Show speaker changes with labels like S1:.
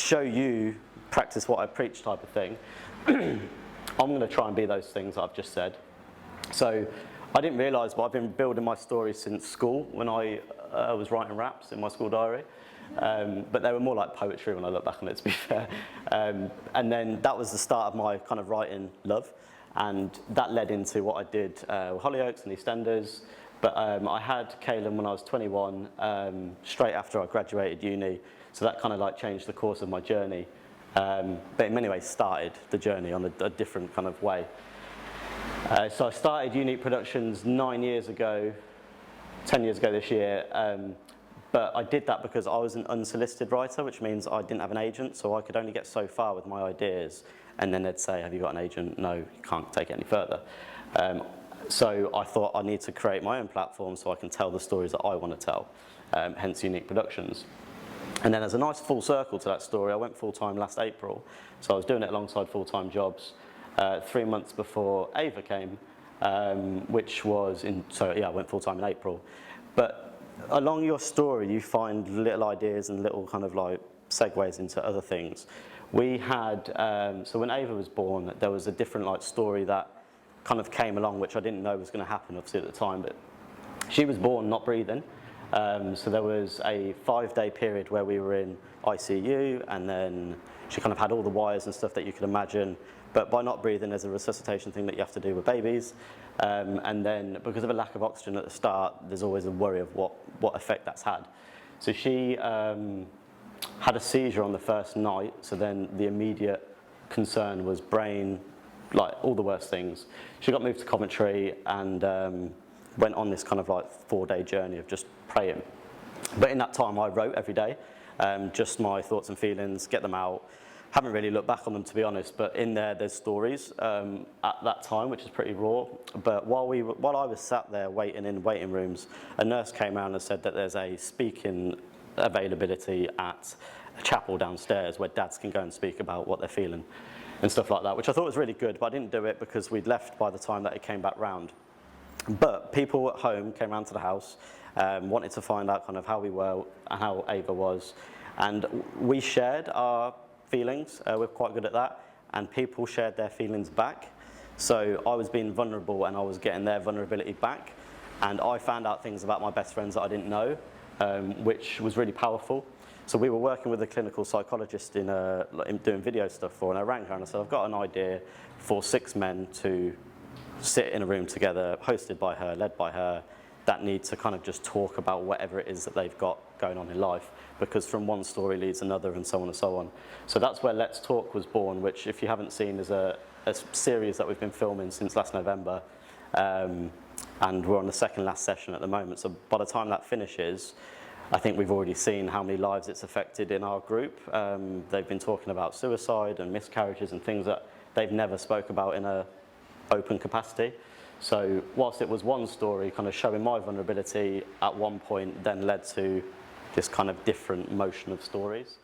S1: show you, practice what I preach type of thing, I'm going to try and be those things I've just said. So I didn't realise, but I've been building my stories since school when I was writing raps in my school diary. But they were more like poetry when I look back on it, to be fair. And then that was the start of my kind of writing love. And that led into what I did with Hollyoaks and EastEnders. But I had Caelan when I was 21, straight after I graduated uni. So that kind of like changed the course of my journey. But in many ways started the journey on a different kind of way. So I started Unique Productions 9 years ago, 10 years ago this year. But I did that because I was an unsolicited writer, which means I didn't have an agent, so I could only get so far with my ideas. And then they'd say, have you got an agent? No, you can't take it any further. So I thought I need to create my own platform so I can tell the stories that I want to tell, hence Unique Productions. And then as a nice full circle to that story, I went full-time last April. So I was doing it alongside full-time jobs 3 months before Ava came, which was I went full-time in April. But along your story, you find little ideas and little kind of like segues into other things. We had, so when Ava was born, there was a different like story that kind of came along, which I didn't know was going to happen obviously at the time, but she was born not breathing. So there was a 5-day period where we were in ICU, and then she kind of had all the wires and stuff that you could imagine. But by not breathing, there's a resuscitation thing that you have to do with babies. And then because of a lack of oxygen at the start, there's always a worry of what effect that's had. So she had a seizure on the first night. So then the immediate concern was brain, like all the worst things. She got moved to Coventry and went on this kind of like 4-day journey of just praying. But in that time, I wrote every day, just my thoughts and feelings, get them out. Haven't really looked back on them, to be honest, but in there's stories at that time, which is pretty raw. But while I was sat there waiting in waiting rooms, a nurse came around and said that there's a speaking availability at a chapel downstairs where dads can go and speak about what they're feeling and stuff like that, which I thought was really good, but I didn't do it because we'd left by the time that it came back round. But people at home came round to the house, wanted to find out kind of how we were and how Ava was, and we shared our feelings. We're quite good at that, and people shared their feelings back. So I was being vulnerable and I was getting their vulnerability back, and I found out things about my best friends that I didn't know, which was really powerful. So we were working with a clinical psychologist in doing video stuff for, and I rang her and I said, I've got an idea for 6 men to sit in a room together, hosted by her, led by her, that need to kind of just talk about whatever it is that they've got going on in life, because from one story leads another and so on and so on. So that's where Let's Talk was born, which if you haven't seen is a series that we've been filming since last November, and we're on the second last session at the moment. So by the time that finishes, I think we've already seen how many lives it's affected in our group. They've been talking about suicide and miscarriages and things that they've never spoke about in a open capacity. So whilst it was one story kind of showing my vulnerability at one point, then led to this kind of different motion of stories.